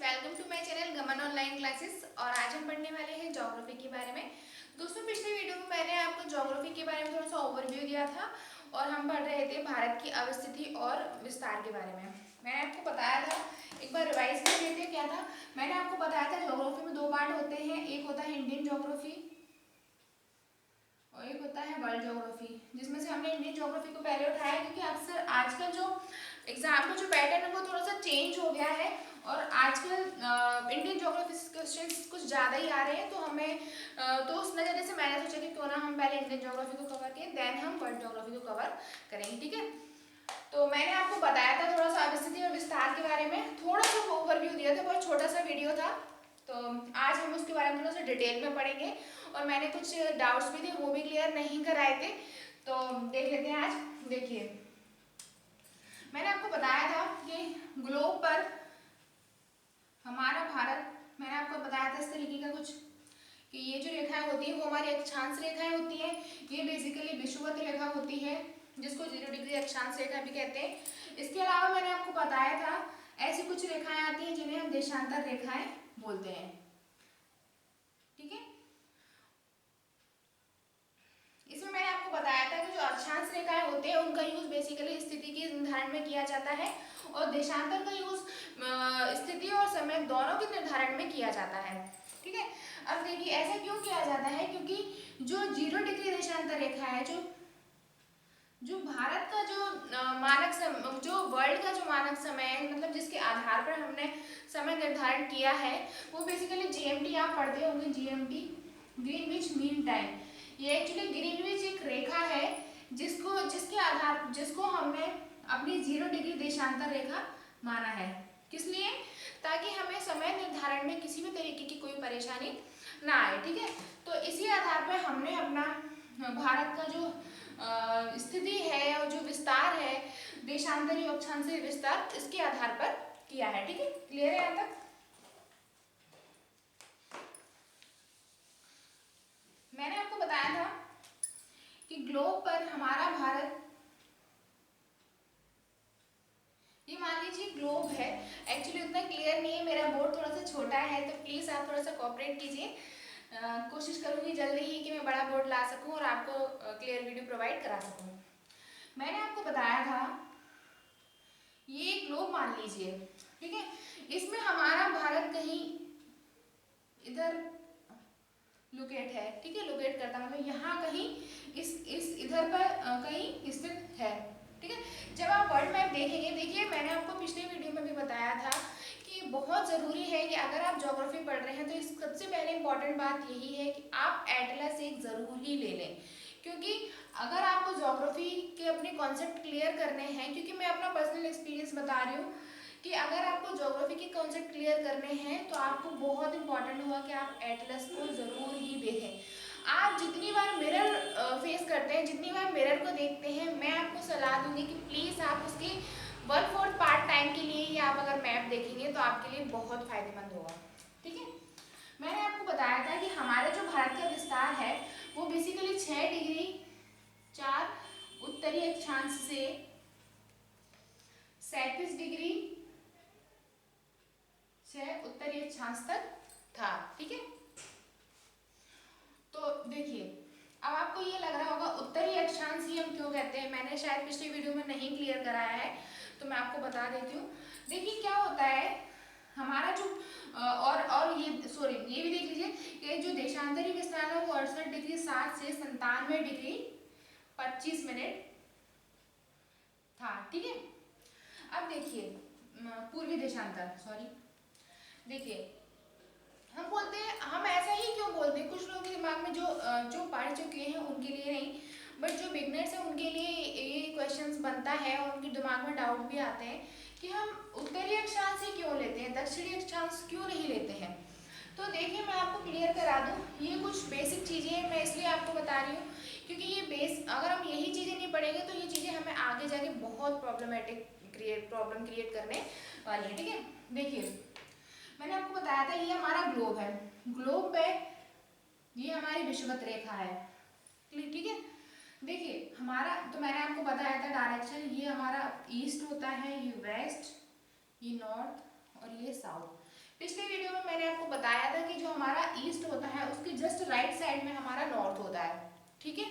Welcome to my channel गमन online classes. और आज हम पढ़ने वाले हैं ज्योग्राफी के बारे में। दोस्तों, पिछले वीडियो में मैंने आपको ज्योग्राफी के बारे में थोड़ा सा ओवरव्यू दिया था और हम पढ़ रहे थे भारत की अवस्थिति और विस्तार के बारे में। मैंने आपको बताया था, एक बार रिवाइज कर लेते हैं क्या था। मैंने आपको बताया था ज्योग्राफी में दो पार्ट होते हैं, एक होता है इंडियन ज्योग्राफी और एक होता है वर्ल्ड ज्योग्राफी, जिसमें से हमने इंडियन ज्योग्राफी को पहले उठाया क्योंकि अक्सर आजकल जो एग्जाम का जो पैटर्न है वो थोड़ा सा चेंज हो गया है और आजकल इंडियन ज्योग्राफी क्वेश्चंस कुछ ज़्यादा ही आ रहे हैं। तो हमें तो उस नज़रिए से मैंने सोचा कि क्यों ना हम पहले इंडियन ज्योग्राफी को कवर करें, देन हम वर्ल्ड ज्योग्राफी को कवर करेंगे। ठीक है, तो मैंने आपको बताया था थोड़ा सा अवस्थिति और विस्तार के बारे में, थोड़ा सा ओवरव्यू दिया था, बहुत छोटा सा वीडियो था। तो आज हम उसके बारे में थोड़ा सा डिटेल में पढ़ेंगे और मैंने कुछ डाउट्स भी थे वो भी क्लियर नहीं कराए थे, तो देख लेते हैं आज। देखिए, मैंने आपको बताया था कि ग्लोब पर हमारा भारत, मैंने आपको बताया था इस तरीके का कुछ कि ये जो रेखाएं होती है वो हमारी अक्षांश रेखाएं होती हैं। ये बेसिकली विषुवत रेखा होती है जिसको 0 डिग्री अक्षांश रेखा भी कहते हैं। इसके अलावा मैंने आपको बताया था ऐसी कुछ रेखाएं आती हैं जिन्हें हम देशांतर रेखाएं बोलते हैं। ठीक है, इसमें मैंने आपको बताया था कि जो अक्षांश रेखाएं होते हैं उनका यूज बेसिकली स्थिति के निर्धारण में किया जाता है और देशांतर का यूज स्थिति और समय दोनों के निर्धारण में किया जाता है। ठीक है, अब देखिए ऐसा क्यों किया जाता है, क्योंकि जो 0 डिग्री देशांतर रेखा है, जो जो भारत का जो मानक समय, जो वर्ल्ड का जो मानक समय है, मतलब जिसके आधार पर हमने समय निर्धारण किया है, वो बेसिकली जीएमटी आप पढ़ते होंगे, जीएमटी ग्रीनविच मीन टाइम। ये एक्चुअली ग्रीनविच एक रेखा है जिसको हमने अपनी 0 डिग्री देशांतर रेखा माना है। किस लिए? ताकि हमें समय निर्धारण में किसी भी तरीके की कोई परेशानी ना आए। ठीक है, तो इसी आधार पर हमने अपना भारत का जो स्थिति है और जो विस्तार है, देशांतरी और अक्षांशीय विस्तार, इसके आधार पर किया है। ठीक है, क्लियर है यहाँ तक? मैंने आपको बताया था कि ग्लोब पर हमारा भारत, ये मान लीजिए ग्लोब है। एक्चुअली उतना क्लियर नहीं है, मेरा बोर्ड थोड़ा सा छोटा है, तो प्लीज़ आप थोड़ा सा कोऑपरेट कीजिए। कोशिश करूंगी जल्दी ही कि मैं बड़ा बोर्ड ला सकूं और आपको क्लियर वीडियो प्रोवाइड करा सकूं। मैंने आपको बताया था ये ग्लोब मान लीजिए, ठीक है, इसमें हमारा भारत कहीं इधर लोकेट है। ठीक है, लोकेट करता मतलब यहाँ कहीं इस इधर पर कहीं स्थित है। ठीक है, जब आप वर्ल्ड मैप देखेंगे, देखिए मैंने आपको पिछले वीडियो में भी बताया था कि बहुत ज़रूरी है कि अगर आप ज्योग्राफी पढ़ रहे हैं तो इस सबसे पहले इंपॉर्टेंट बात यही है कि आप एटलस एक ज़रूर ही ले लें, क्योंकि अगर आपको ज्योग्राफी के अपने कॉन्सेप्ट क्लियर करने हैं, क्योंकि मैं अपना पर्सनल एक्सपीरियंस बता रही हूँ कि अगर आपको ज्योग्राफी के कॉन्सेप्ट क्लियर करने हैं तो आपको बहुत इंपॉर्टेंट होगा कि आप एटलस को ज़रूर ही देखें। आप जितनी बार मिरर फेस करते हैं, जितनी बार मिरर को देखते हैं, मैं आपको सलाह दूंगी कि प्लीज़ आप उसके 1/4 पार्ट टाइम के लिए ही आप अगर मैप देखेंगे तो आपके लिए बहुत फायदेमंद होगा। ठीक है, मैंने आपको बताया था कि हमारा जो भारत का विस्तार है वो बेसिकली 6 डिग्री 4 उत्तरी अक्षांश से 37 डिग्री 6 उत्तरी अक्षांश तक था। ठीक है, तो देखिए अब आपको ये लग रहा होगा उत्तरी अक्षांश ही हम क्यों कहते हैं, मैंने शायद पिछले वीडियो में नहीं क्लियर कराया है तो मैं आपको बता देती हूँ। देखिए क्या होता है, हमारा जो और ये सॉरी ये भी देख लीजिए कि जो देशांतरी विस्तार है वो 68 डिग्री 7 से 97 डिग्री 25 मिनट था। ठीक है, अब देखिए पूर्वी देशांतर, सॉरी, देखिए हम बोलते हैं, हम ऐसा ही क्यों बोलते हैं, कुछ लोगों के दिमाग में जो पढ़ चुके हैं उनके लिए नहीं, बट जो बिगनर्स हैं उनके लिए ये क्वेश्चंस बनता है और उनके दिमाग में डाउट भी आते हैं कि हम उत्तरी अक्षांश ही क्यों लेते हैं, दक्षिणी अक्षांश क्यों नहीं लेते हैं। तो देखिए मैं आपको क्लियर करा दूँ, ये कुछ बेसिक चीज़ें हैं, मैं इसलिए आपको बता रही हूँ क्योंकि ये अगर हम यही चीज़ें नहीं पढ़ेंगे तो ये चीज़ें हमें आगे जाके बहुत प्रॉब्लम क्रिएट करने वाली है। ठीक है, देखिए मैंने आपको बताया था ये हमारा ग्लोब है, ग्लोब पे ये हमारी विषुवत रेखा है। ठीक है, देखिए हमारा, तो मैंने आपको बताया था डायरेक्शन, ये हमारा ईस्ट होता है, ये वेस्ट, ये नॉर्थ और ये साउथ। पिछले वीडियो में मैंने आपको बताया था कि जो हमारा ईस्ट होता है उसके जस्ट राइट साइड में हमारा नॉर्थ होता है, ठीक है।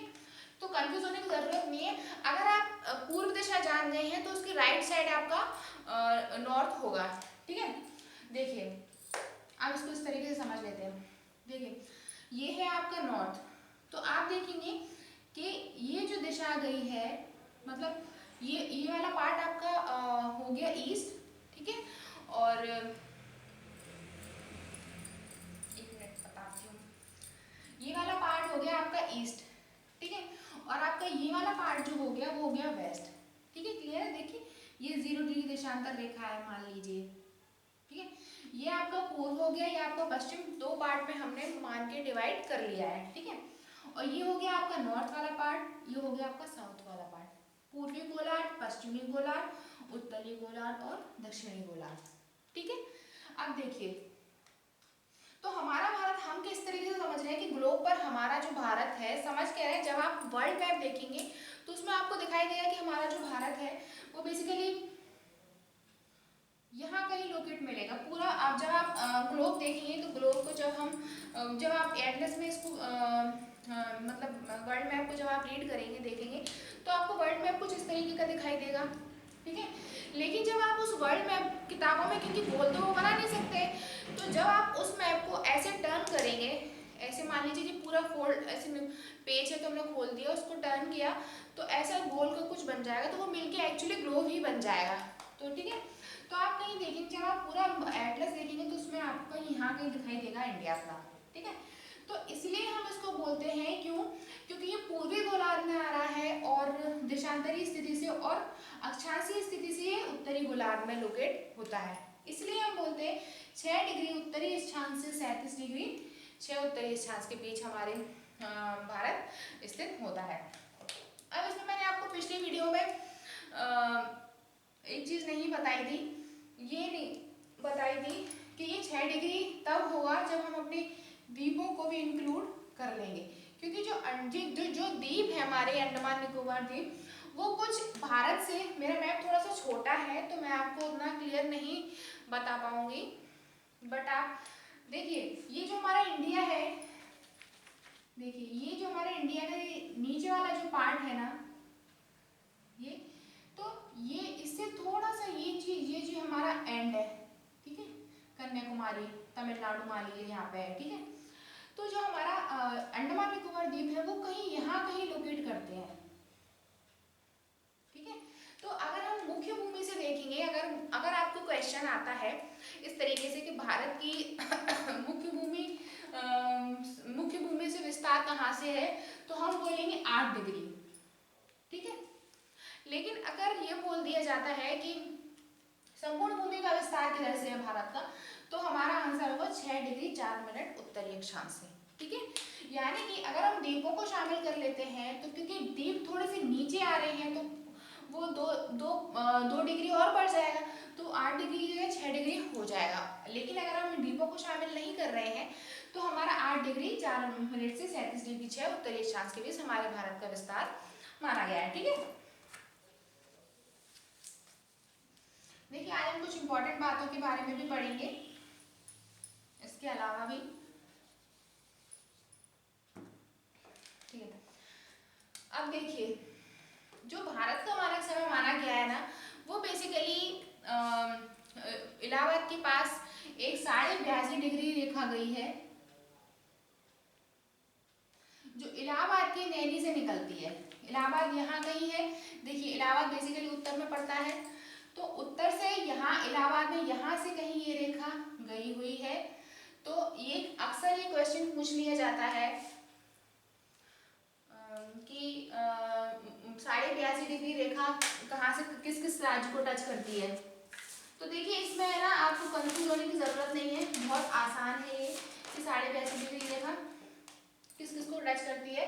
तो कंफ्यूज होने की जरूरत नहीं है। अगर आप पूर्व दिशा जान गए हैं तो उसकी राइट साइड आपका नॉर्थ होगा, ठीक है। देखिए आप इसको इस तरीके से समझ लेते हैं। देखिए ये है आपका नॉर्थ, तो आप देखेंगे कि ये जो दिशा गई है, मतलब ये वाला पार्ट आपका हो गया ईस्ट, ठीक है। और एक मिनट बताती हूँ, ये वाला पार्ट हो गया आपका ईस्ट, ठीक है। और आपका ये वाला पार्ट जो हो गया वो हो गया वेस्ट, ठीक है। क्लियर है? देखिए ये 0 डिग्री देशांतर रेखा है मान लीजिए, ठीक है। ये आपका पूर्व हो गया, ये आपका पश्चिम, दो पार्ट में हमने मान के डिवाइड कर लिया है, ठीक है। और ये हो गया आपका नॉर्थ वाला पार्ट, ये हो गया आपका साउथ वाला पार्ट। पूर्वी गोलार्ध, पश्चिमी गोलार्ध, उत्तरी गोलार्ध और दक्षिणी गोलार्ध, ठीक है। अब देखिए तो हमारा भारत हम किस तरीके से समझ रहे हैं कि ग्लोब पर हमारा जो भारत है, समझ कह रहे हैं, जब आप वर्ल्ड मैप देखेंगे तो उसमें आपको दिखाई देगा कि हमारा जो भारत है वो बेसिकली यहाँ कहीं लोकेट मिलेगा पूरा। आप जब आप ग्लोब देखेंगे तो ग्लोब को जब आप एटलस में इसको मतलब वर्ल्ड मैप को जब आप रीड करेंगे देखेंगे तो आपको वर्ल्ड मैप कुछ इस तरीके का दिखाई देगा, ठीक है। लेकिन जब आप उस वर्ल्ड मैप किताबों में, क्योंकि बोल तो वो बना नहीं सकते, तो जब आप उस मैप को ऐसे टर्न करेंगे, ऐसे मान लीजिए कि पूरा फोल्ड ऐसे पेज है तो हमने खोल दिया, उसको टर्न किया तो ऐसा गोल का कुछ बन जाएगा, तो वो मिलके एक्चुअली ग्लोब ही बन जाएगा, तो ठीक है। तो आप कहीं देखेंगे, जब आप पूरा एटलस देखेंगे तो उसमें आपको यहाँ कहीं दिखाई देगा इंडिया का, ठीक है। तो इसलिए हम इसको बोलते हैं, क्यों? क्योंकि ये पूर्वी गोलार्ध में आ रहा है और देशांतरी स्थिति से और अक्षांशीय स्थिति से ये उत्तरी गोलार्ध में लोकेट होता है। इसलिए हम बोलते हैं 6 डिग्री उत्तरी अक्षांश से 37 डिग्री 6 उत्तरी अक्षांश के बीच हमारे भारत स्थित होता है। अब इसमें मैंने आपको पिछली वीडियो में एक चीज नहीं बताई थी, ये नहीं बताई थी कि ये 6 डिग्री तब होगा जब हम अपने द्वीपों को भी इंक्लूड कर लेंगे, क्योंकि जो द्वीप है हमारे अंडमान निकोबार द्वीप, वो कुछ भारत से, मेरा मैप थोड़ा सा छोटा है तो मैं आपको उतना क्लियर नहीं बता पाऊंगी, बट आप देखिए ये जो हमारा इंडिया है, देखिए ये जो हमारा इंडिया का नीचे वाला जो पार्ट है ना, ये तो ये इससे थोड़ा सा ये जो हमारा एंड है, ठीक है, कन्याकुमारी तमिलनाडु मान लीजिए यहाँ पे है, ठीक है। तो जो हमारा अंडमान निकोबार द्वीप है वो कहीं यहाँ कहीं लोकेट करते हैं, ठीक है। तो अगर हम मुख्य भूमि से देखेंगे, अगर आपको क्वेश्चन आता है इस तरीके से कि भारत की मुख्य भूमि से विस्तार कहाँ से है, तो हम बोलेंगे 8 डिग्री, ठीक है। लेकिन अगर ये बोल दिया जाता है कि संपूर्ण भूमि का विस्तार किधर से है भारत का, तो हमारा आंसर होगा 6 डिग्री 4 मिनट उत्तरी अक्षांश से, ठीक है। यानी कि अगर हम द्वीपों को शामिल कर लेते हैं तो क्योंकि द्वीप थोड़े से नीचे आ रहे हैं तो वो दो डिग्री और बढ़ जाएगा, तो 8 डिग्री की जगह 6 डिग्री हो जाएगा। लेकिन अगर हम द्वीपों को शामिल नहीं कर रहे हैं तो हमारा 8 डिग्री 4 मिनट से 37 डिग्री 6 उत्तरी अक्षांश के बीच हमारे भारत का विस्तार माना गया है, ठीक है। देखिए आज हम कुछ इंपॉर्टेंट बातों के बारे में भी पढ़ेंगे, इसके अलावा भी, ठीक है। अब देखिए जो भारत का मानक समय माना गया है ना, वो बेसिकली इलाहाबाद के पास एक 82.5 डिग्री रेखा गई है, जो इलाहाबाद की नैनी से निकलती है। इलाहाबाद यहाँ कहीं है, देखिए इलाहाबाद बेसिकली उत्तर में पड़ता है, तो उत्तर से यहाँ इलाहाबाद में यहाँ से कहीं ये रेखा गई हुई है। तो ये अक्सर ये क्वेश्चन पूछ लिया जाता है कि 82.5 डिग्री रेखा कहाँ से किस किस राज्य को टच करती है। तो देखिए इसमें है ना, आपको कंफ्यूज होने की जरूरत नहीं है, बहुत आसान है ये कि 82.5 डिग्री रेखा किस किस को टच करती है।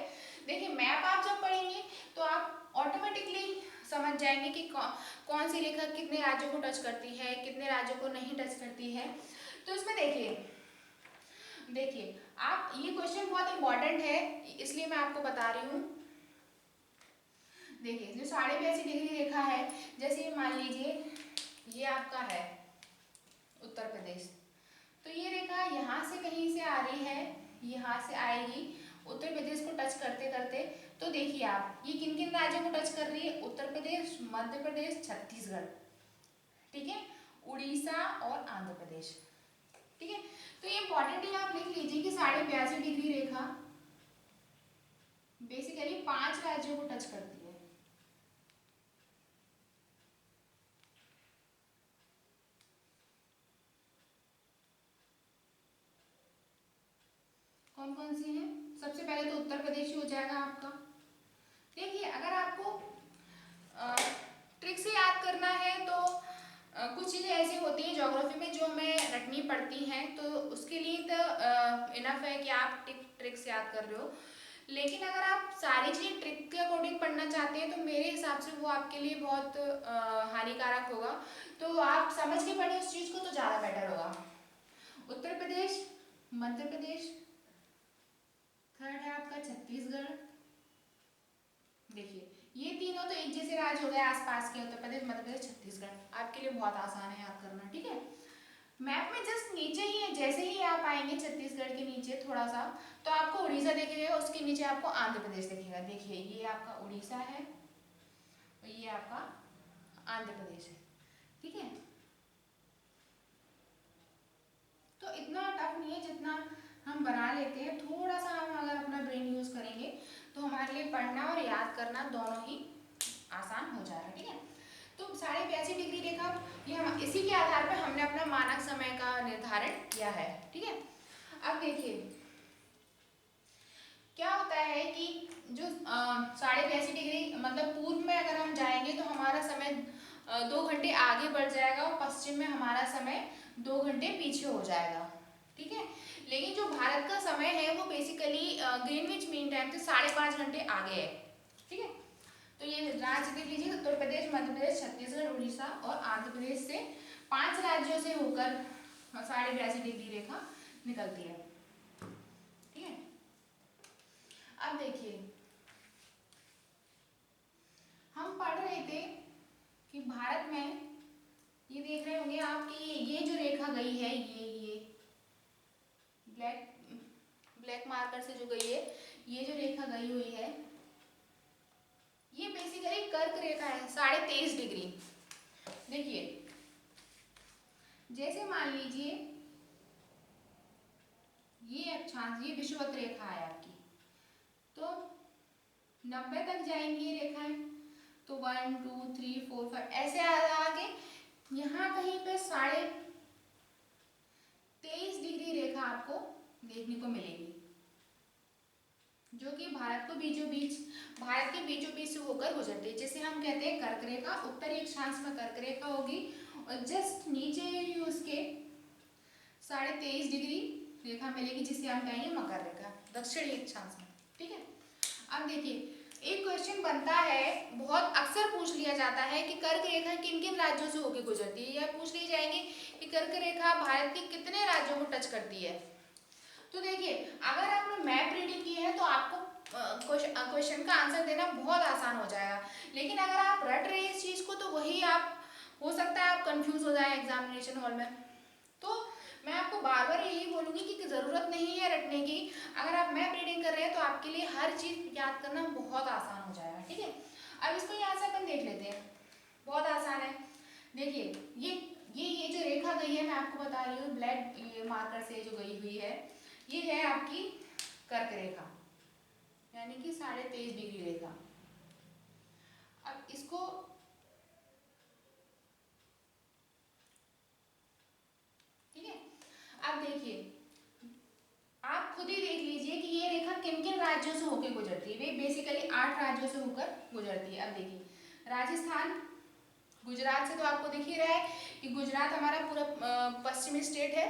देखिए मैप आप जब पढ़ेंगे तो आप ऑटोमेटिकली समझ जाएंगे कि कौन सी रेखा कितने राज्यों को टच करती है, कितने राज्यों को नहीं टच करती है। तो इसमें देखिए आप, ये क्वेश्चन बहुत इंपॉर्टेंट है इसलिए मैं आपको बता रही हूँ। देखिए जो 82.5 डिग्री रेखा है, जैसे मान लीजिए ये आपका है उत्तर प्रदेश, यहाँ से आएगी उत्तर प्रदेश को टच करते करते। तो देखिए आप ये किन किन राज्यों को टच कर रही है, उत्तर प्रदेश, मध्य प्रदेश, छत्तीसगढ़, ठीक है, उड़ीसा और आंध्र प्रदेश, ठीक है। तो ये इंपॉर्टेंट है, आप लिख लीजिए कि 82.5 डिग्री रेखा बेसिकली 5 राज्यों को टच करती है। कौन कौन सी हैं? सबसे पहले तो उत्तर प्रदेश ही हो जाएगा आपका। देखिए अगर आपको ट्रिक से याद करना है तो कुछ चीज़ें ऐसी होती हैं ज्योग्राफी में जो हमें रटनी पड़ती हैं, तो उसके लिए तो इनफ है कि आप ट्रिक से याद कर रहे हो। लेकिन अगर आप सारी चीज़ें ट्रिक के अकॉर्डिंग पढ़ना चाहते हैं तो मेरे हिसाब से वो आपके लिए बहुत हानिकारक होगा। तो आप समझ के पढ़ें उस चीज़ को तो ज़्यादा बेटर होगा। उत्तर प्रदेश, मध्य प्रदेश, थर्ड है आपका छत्तीसगढ़। देखिए ये तीनों तो एक जैसे राज्य हो गए आसपास के, उत्तर प्रदेश, मध्य प्रदेश, छत्तीसगढ़। आपके लिए बहुत आसान है याद करना, ठीक है। मैप में जस्ट नीचे ही है, जैसे ही आप आएंगे छत्तीसगढ़ के नीचे थोड़ा सा तो आपको उड़ीसा दिखेगा, उसके नीचे आपको आंध्र प्रदेश दिखेगा। देखिए ये आपका उड़ीसा है और ये आपका आंध्र प्रदेश है, ठीक है। तो इतना टफ नहीं है, जितना हम बना लेते हैं। थोड़ा सा हम अगर अपना ब्रेन यूज करेंगे तो हमारे लिए पढ़ना और याद करना दोनों ही आसान हो जाएगा, ठीक है। तो 82.5 डिग्री रेखा ये हम इसी के आधार पर हमने अपना मानक समय का निर्धारण किया है, ठीक है। अब देखिए क्या होता है कि जो 82.5 डिग्री मतलब पूर्व में अगर हम जाएंगे तो हमारा समय 2 घंटे आगे बढ़ जाएगा और पश्चिम में हमारा समय 2 घंटे पीछे हो जाएगा, ठीक है। लेकिन जो भारत का समय है वो बेसिकली ग्रीनविच मीन टाइम से 5.5 घंटे आगे है, ठीक है। तो ये राज्य देख लीजिए, उत्तर प्रदेश, मध्य प्रदेश, छत्तीसगढ़, उड़ीसा और आंध्र प्रदेश से 5 राज्यों से होकर 82.5 डिग्री रेखा निकलती है, ठीक है। अब देखिए हम पढ़ रहे थे कि भारत में ये देख रहे होंगे आप कि ये जो रेखा गई है, ये ब्लैक ब्लैक मार्कर से जो गई है, ये जो रेखा गई हुई है ये बेसिकली कर्क रेखा है 23.5 डिग्री। देखिए जैसे मान लीजिए ये अक्षांश, ये विषुवत रेखा है आपकी, तो 90 तक जाएंगी ये रेखाएं, तो 1 2 3 4 5 ऐसे आगे यहाँ कहीं पे 23.5 डिग्री रेखा आपको देखने को मिलेगी, जो कि भारत के बीचों बीच से होकर गुजरती है, जिसे हम कहते हैं कर्क रेखा। उत्तरी अक्षांश में कर्क रेखा होगी और जस्ट नीचे ही उसके 23.5 डिग्री रेखा मिलेगी, जिसे हम कहेंगे मकर रेखा दक्षिणी अक्षांश में, ठीक है। अब देखिए एक क्वेश्चन बनता है, बहुत अक्सर पूछ लिया जाता है कि कर्क रेखा किन किन राज्यों से होकर गुजरती है, या पूछ ली जाएंगे कि कर्क रेखा भारत के कितने राज्यों को टच करती है। तो देखिए अगर आपने मैप रीडिंग की है तो आपको क्वेश्चन का आंसर देना बहुत आसान हो जाएगा। लेकिन अगर आप रट रहे हैं इस चीज को तो वही आप हो सकता है आप कंफ्यूज हो जाए एग्जामिनेशन हॉल में। तो मैं आपको बार बार यही बोलूंगी कि जरूरत नहीं है रटने की। अगर आप मैप रीडिंग कर रहे हैं तो आपके लिए हर चीज याद करना बहुत आसान हो जाएगा, ठीक है। अब इसको यहाँ से अपन देख लेते हैं, बहुत आसान है। देखिए ये जो रेखा गई है मैं आपको बता रही हूँ ब्लैक ये मार्कर से जो गई हुई है, ये है आपकी कर्क रेखा यानी कि 23.5 डिग्री रेखा। अब इसको ठीक है, अब देखिए आप खुद ही देख लीजिए कि ये रेखा किन किन राज्यों से होकर गुजरती है। वे बेसिकली 8 राज्यों से होकर गुजरती है। अब देखिए राजस्थान, गुजरात से तो आपको दिख ही रहा है कि गुजरात हमारा पूरा पश्चिमी स्टेट है।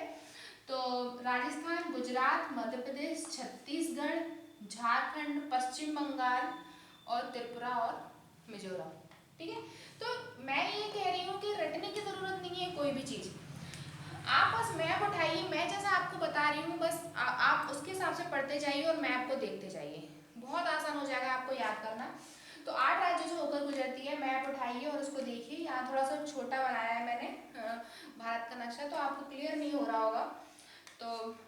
तो राजस्थान, गुजरात, मध्य प्रदेश, छत्तीसगढ़, झारखंड, पश्चिम बंगाल और त्रिपुरा और मिजोरम, ठीक है। तो मैं ये कह रही हूँ कि रटने की जरूरत नहीं है कोई भी चीज, आप बस मैप उठाइए, मैं जैसा आपको बता रही हूँ बस आप उसके हिसाब से पढ़ते जाइए और मैप को देखते जाइए, बहुत आसान हो जाएगा आपको याद करना। तो 8 राज्यों से होकर गुजरती है, मैप उठाइए और उसको देखिए। यहाँ थोड़ा सा छोटा बनाया है मैंने भारत का नक्शा, तो आपको क्लियर नहीं हो रहा होगा। तो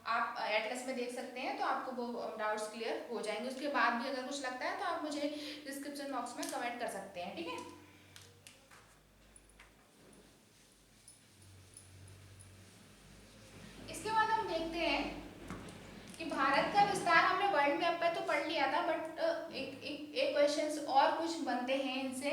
आप एटलस में देख सकते हैं, तो आपको वो डाउट्स क्लियर हो जाएंगे। उसके बाद भी अगर कुछ लगता है तो आप मुझे डिस्क्रिप्शन बॉक्स में कमेंट कर सकते हैं, ठीक है। इसके बाद हम देखते हैं कि भारत का विस्तार हमने वर्ल्ड मैप पे तो पढ़ लिया था, बट एक क्वेश्चंस और कुछ बनते हैं इनसे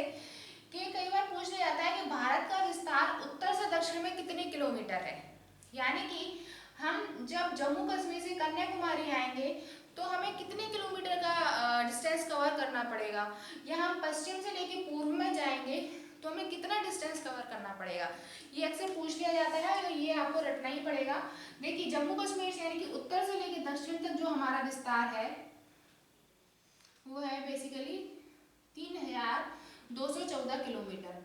कि कई बार पूछ लिया जाता है कि भारत का विस्तार उत्तर से दक्षिण में कितने किलोमीटर है। यानी कि हम जब जम्मू कश्मीर से कन्याकुमारी आएंगे तो हमें कितने किलोमीटर का डिस्टेंस कवर करना पड़ेगा, या हम पश्चिम से लेके पूर्व में जाएंगे तो हमें कितना डिस्टेंस कवर करना पड़ेगा। ये अक्सर पूछ लिया जाता है और ये आपको रटना ही पड़ेगा। देखिए जम्मू कश्मीर से यानी कि उत्तर से लेके दक्षिण तक जो हमारा विस्तार है वो है बेसिकली 3214 किलोमीटर,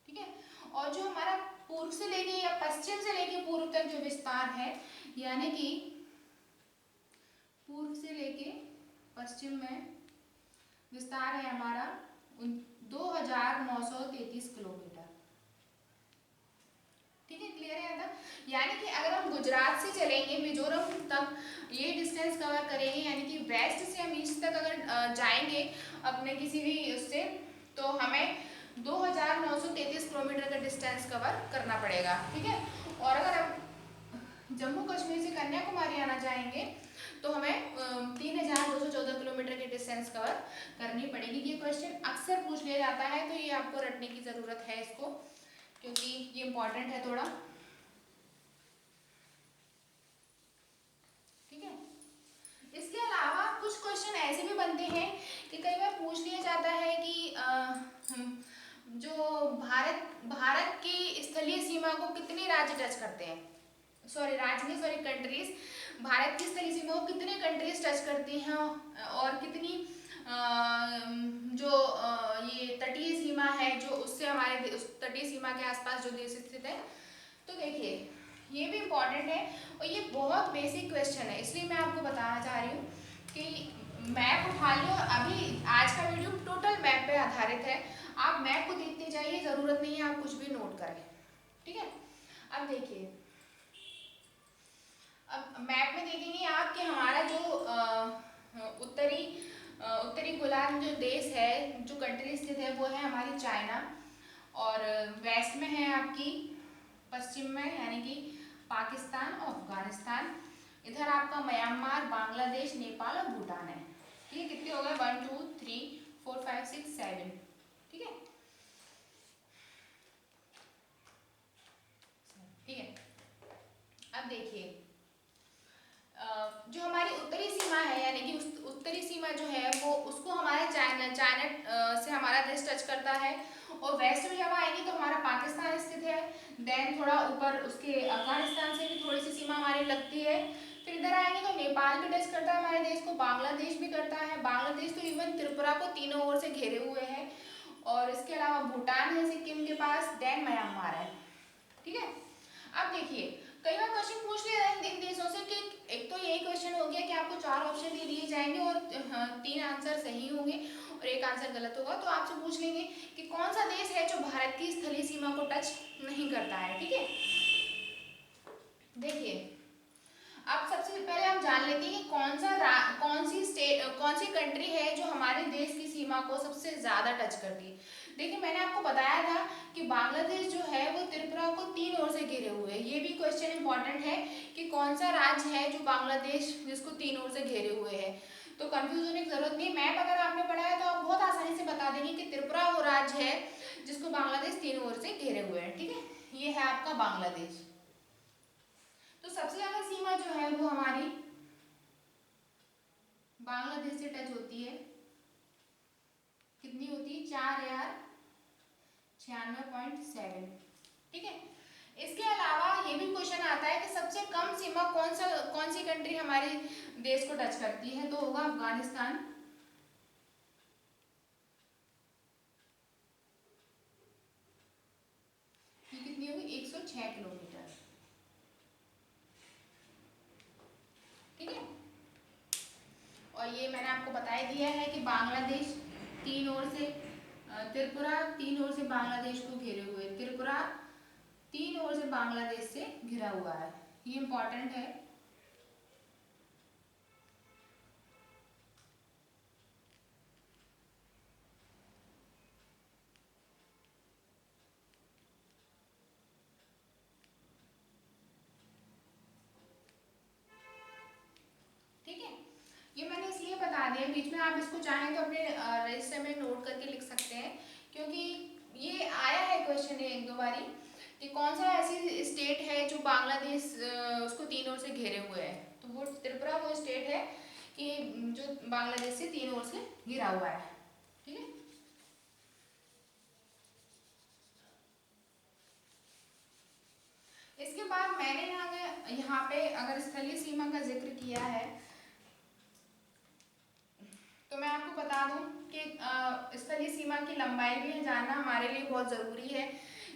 ठीक है। और जो हमारा पूर्व से लेके या पश्चिम से लेके पूर्व तक जो विस्तार है, यानी कि पूर्व से लेके पश्चिम में विस्तार है हमारा 2933 किलोमीटर, ठीक है। क्लियर है था। यानी कि अगर हम गुजरात से चलेंगे मिजोरम तक ये डिस्टेंस कवर करेंगे, यानी कि वेस्ट से हम ईस्ट तक अगर जाएंगे अपने किसी भी उससे, तो हमें 2933 किलोमीटर का डिस्टेंस कवर करना पड़ेगा, ठीक है। और अगर हम जम्मू कश्मीर से कन्याकुमारी आना चाहेंगे तो हमें 3214 किलोमीटर की डिस्टेंस कवर करनी पड़ेगी। ये क्वेश्चन अक्सर पूछ लिया जाता है, तो ये आपको रटने की ज़रूरत है इसको, क्योंकि ये इम्पॉर्टेंट है थोड़ा, ठीक है। इसके अलावा कुछ क्वेश्चन ऐसे भी बनते हैं कि कई बार पूछ लिया जाता है कि जो भारत की स्थलीय सीमा को कितने राज्य टच करते हैं, कंट्रीज, भारत की स्थलीय सीमा को कितने कंट्रीज टच करती हैं, और कितनी ये तटीय सीमा है जो उससे हमारे उस तटीय सीमा के आसपास जो देश स्थित है। तो देखिए ये भी इम्पॉर्टेंट है और ये बहुत बेसिक क्वेश्चन है, इसलिए मैं आपको बताना चाह रही हूँ कि मैप उठा लियो। अभी आज का वीडियो टोटल मैप पे आधारित है, आप मैप को देखते जाइए, ज़रूरत नहीं है आप कुछ भी नोट करें, ठीक है। अब देखिए, अब मैप में देखेंगे आप कि हमारा जो उत्तरी गोलार्ध जो देश है, जो कंट्री स्थित है वो है हमारी चाइना, और वेस्ट में है आपकी, पश्चिम में यानी कि पाकिस्तान और अफगानिस्तान, इधर आपका म्यांमार, बांग्लादेश, नेपाल और भूटान है। ठीक है, कितने हो गए 1 2 3 4 5 6 7, ठीक है, ठीक है। अब देखिए जो हमारी उत्तरी सीमा है, यानी कि उस उत्तरी सीमा जो है वो उसको हमारे चाइना से हमारा देश टच करता है, और वेस्ट में जब आएंगे तो हमारा पाकिस्तान स्थित है, देन थोड़ा ऊपर उसके अफगानिस्तान से भी थोड़ी सी सीमा हमारी लगती है, फिर इधर आएंगे तो नेपाल भी टच करता है हमारे देश को, बांग्लादेश भी करता है, बांग्लादेश तो इवन त्रिपुरा को तीनों ओर से घेरे हुए है, और इसके अलावा भूटान है सिक्किम के पास, देन म्यांमार है, ठीक है। अब देखिए कई बार क्वेश्चन पूछ लिया इन देशों से कि एक तो यही क्वेश्चन हो गया कि आपको 4 ऑप्शन दे दिए जाएंगे और 3 आंसर सही होंगे और 1 आंसर गलत होगा, तो आपसे पूछ लेंगे कि कौन सा देश है जो भारत की स्थलीय सीमा को टच नहीं करता है, ठीक है। देखिए अब सबसे पहले हम जान लेते हैं कि कौन सी कंट्री है जो हमारे देश की सीमा को सबसे ज्यादा टच करती है। देखिए मैंने आपको बताया था कि बांग्लादेश जो है वो त्रिपुरा को 3 ओर से घेरे हुए है, ये भी क्वेश्चन इंपॉर्टेंट है कि कौन सा राज्य है जो बांग्लादेश जिसको 3 ओर से घेरे हुए है, तो कंफ्यूज होने की जरूरत नहीं। मैप अगर आपने पढ़ा है तो आप बहुत आसानी से बता देंगे कि त्रिपुरा वो राज्य है जिसको बांग्लादेश 3 ओर से घेरे हुए है, ठीक है। ये है आपका बांग्लादेश। तो सबसे ज्यादा सीमा जो है वो हमारी बांग्लादेश से टच होती है, कितनी होती है 4096.7, ठीक है। इसके अलावा ये भी क्वेश्चन आता है कि सबसे कम सीमा कौन सी कंट्री हमारे देश को टच करती है, तो होगा अफगानिस्तान, ये कितनी होगी 106 किलोमीटर, ठीक है। और ये मैंने आपको बता ही दिया है कि बांग्लादेश 3 ओर से त्रिपुरा 3 ओर से बांग्लादेश को घेरे हुए, त्रिपुरा 3 ओर से बांग्लादेश से घिरा हुआ है, ये इम्पॉर्टेंट है। ठीक है, ये मैंने इसलिए बता दिया, बीच में आप इसको चाहें तो अपने रजिस्टर में नोट करके लिख सकते हैं, क्योंकि ये आया है क्वेश्चन एक दो बारी कि कौन सा ऐसी स्टेट है जो बांग्लादेश उसको तीन ओर से घेरे हुए है। तो वो त्रिपुरा वो स्टेट है कि जो बांग्लादेश से तीन ओर से घिरा हुआ है। ठीक है, इसके बाद मैंने यहाँ पे अगर स्थलीय सीमा का जिक्र किया है तो मैं आपको बता दूं कि स्थलीय सीमा की लंबाई भी जानना हमारे लिए बहुत ज़रूरी है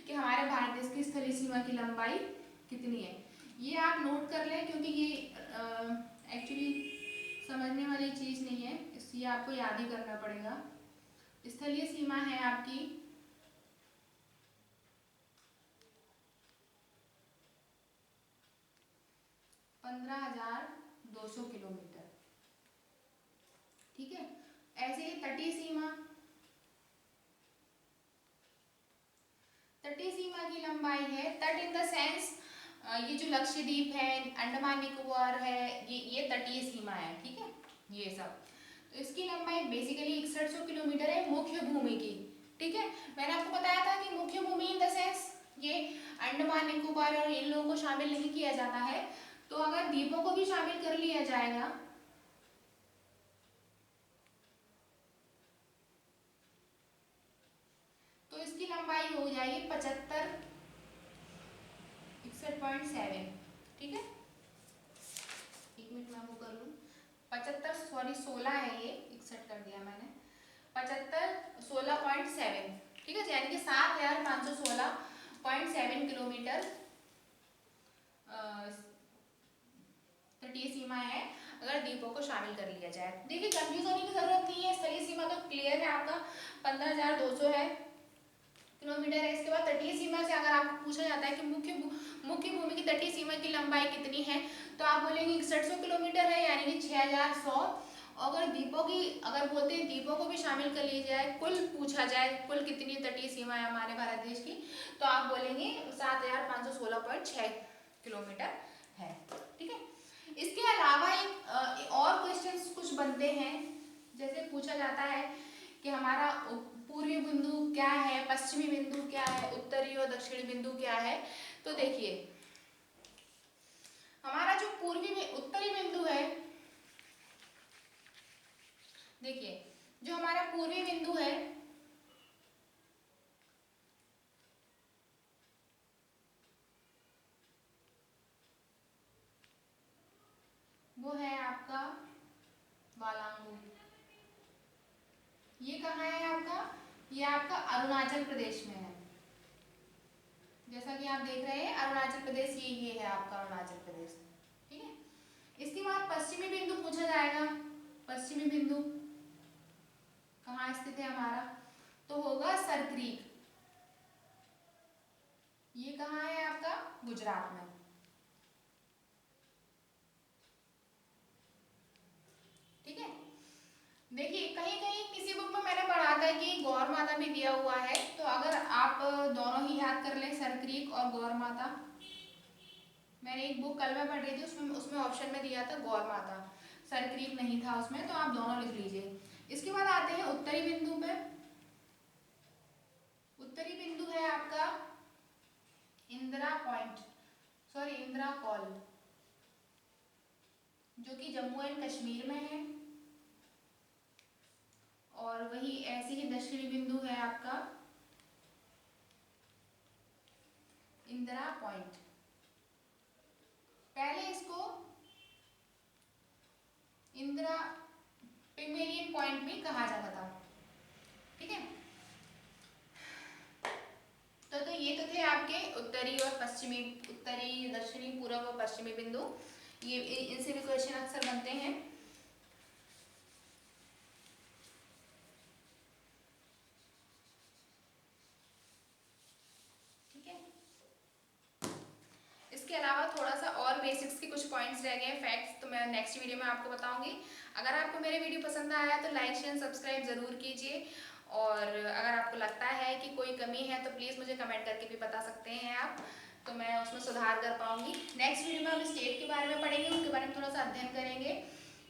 कि हमारे भारत देश की स्थलीय सीमा की लंबाई कितनी है। ये आप नोट कर लें, क्योंकि ये एक्चुअली समझने वाली चीज़ नहीं है, इसलिए आपको याद ही करना पड़ेगा। स्थलीय सीमा है आपकी 15,200 किलोमीटर। ठीक है, ऐसे ही तटीय सीमा, तटीय सीमा की लंबाई है, तट इन द सेंस ये जो लक्षद्वीप है, अंडमान निकोबार है, ये तटीय सीमा है। ठीक है, ये सब, तो इसकी लंबाई बेसिकली 6100 किलोमीटर है मुख्य भूमि की। ठीक है, मैंने आपको बताया था कि मुख्य भूमि इन द सेंस ये अंडमान निकोबार और इन लोगों को शामिल नहीं किया जाता है, तो अगर द्वीपों को भी शामिल कर लिया जाएगा तो इसकी लंबाई हो जाएगी 61.7। ठीक है, एक मिनट में वो कर लूँ, 16 है, ये 61 कर दिया मैंने, 16.7। ठीक है, यानी कि 7,516.7 किलोमीटर तटीय सीमा है अगर द्वीपों को शामिल कर लिया जाए। देखिए, कंफ्यूज होने की जरूरत नहीं है, स्थलीय सीमा तो क्लियर है आपका 15,200 है किलोमीटर है। इसके बाद तटीय सीमा से अगर आपको पूछा जाता है कि मुख्य भूमि की तटीय सीमा की लंबाई कितनी है, तो आप बोलेंगे 6100 किलोमीटर है, यानी कि 6100। अगर द्वीपों की अगर बोलते हैं द्वीपों को भी शामिल कर लिया जाए, कुल पूछा जाए कुल कितनी तटीय सीमा है हमारे भारत देश की, तो आप बोलेंगे 7,516.6 किलोमीटर है। ठीक है, इसके अलावा एक और क्वेश्चंस कुछ बनते हैं, जैसे पूछा जाता है कि हमारा पूर्वी बिंदु क्या है, पश्चिमी बिंदु क्या है, उत्तरी और दक्षिणी बिंदु क्या है। तो देखिए, हमारा जो उत्तरी बिंदु है, देखिए जो हमारा पूर्वी बिंदु है वो है आपका वालांगू। ये कहाँ है आपका, ये आपका अरुणाचल प्रदेश में है। जैसा कि आप देख रहे हैं अरुणाचल प्रदेश, ये है आपका अरुणाचल प्रदेश। ठीक है, इसके बाद पश्चिमी बिंदु पूछा जाएगा। पश्चिमी बिंदु कहाँ स्थित है हमारा, तो होगा सरक्रीक। ये कहाँ है आपका, गुजरात में। ठीक है, देखिए कहीं कहीं किसी बुक में मैंने पढ़ा था कि गौर माता भी दिया हुआ है, तो अगर आप दोनों ही याद कर लें, सरक्रीक और गौर माता। मैंने एक बुक कल में पढ़ रही थी, उसमें उसमें ऑप्शन में दिया था गौर माता, सरक्रीक नहीं था उसमें, तो आप दोनों लिख लीजिए। इसके बाद आते हैं उत्तरी बिंदु पे। उत्तरी बिंदु है आपका Indira point, sorry Indira call, जो कि जम्मू एंड कश्मीर में है। और वही ऐसे ही दक्षिणी बिंदु है आपका इंदिरा पॉइंट। पहले इसको इंदिरा पिगमेलियन पॉइंट भी कहा जाता था। ठीक है, तो ये तो थे आपके उत्तरी और पश्चिमी, उत्तरी दक्षिणी पूर्व और पश्चिमी बिंदु। ये इनसे भी क्वेश्चन अक्सर बनते हैं। ठीक है, इसके अलावा थोड़ा सा और बेसिक्स के कुछ पॉइंट्स रह गए हैं, फैक्ट्स, तो मैं नेक्स्ट वीडियो में आपको बताऊंगी। अगर आपको मेरे वीडियो पसंद आया तो लाइक शेयर सब्सक्राइब ज़रूर कीजिए, और अगर आपको लगता है कि कोई कमी है तो प्लीज़ मुझे कमेंट करके भी बता सकते हैं आप, तो मैं उसमें सुधार कर पाऊंगी। नेक्स्ट वीडियो में हम स्टेट के बारे में पढ़ेंगे, उनके बारे में थोड़ा सा अध्ययन करेंगे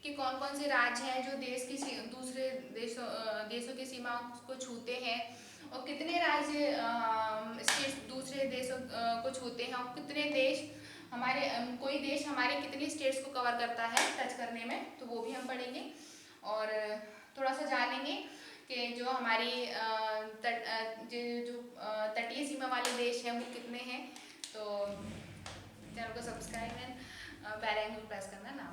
कि कौन कौन से राज्य हैं जो देश की दूसरे देशों की सीमाओं को छूते हैं, और कितने राज्य स्टेट दूसरे देशों को छूते हैं, और कितने देश हमारे कोई देश हमारे कितनी स्टेट्स को कवर करता है टच करने में, तो वो भी हम पढ़ेंगे। और थोड़ा सा जानेंगे कि जो हमारी जो तटीय सीमा वाले देश हैं वो कितने हैं। तो चैनल को subscribe and bell icon press करना ना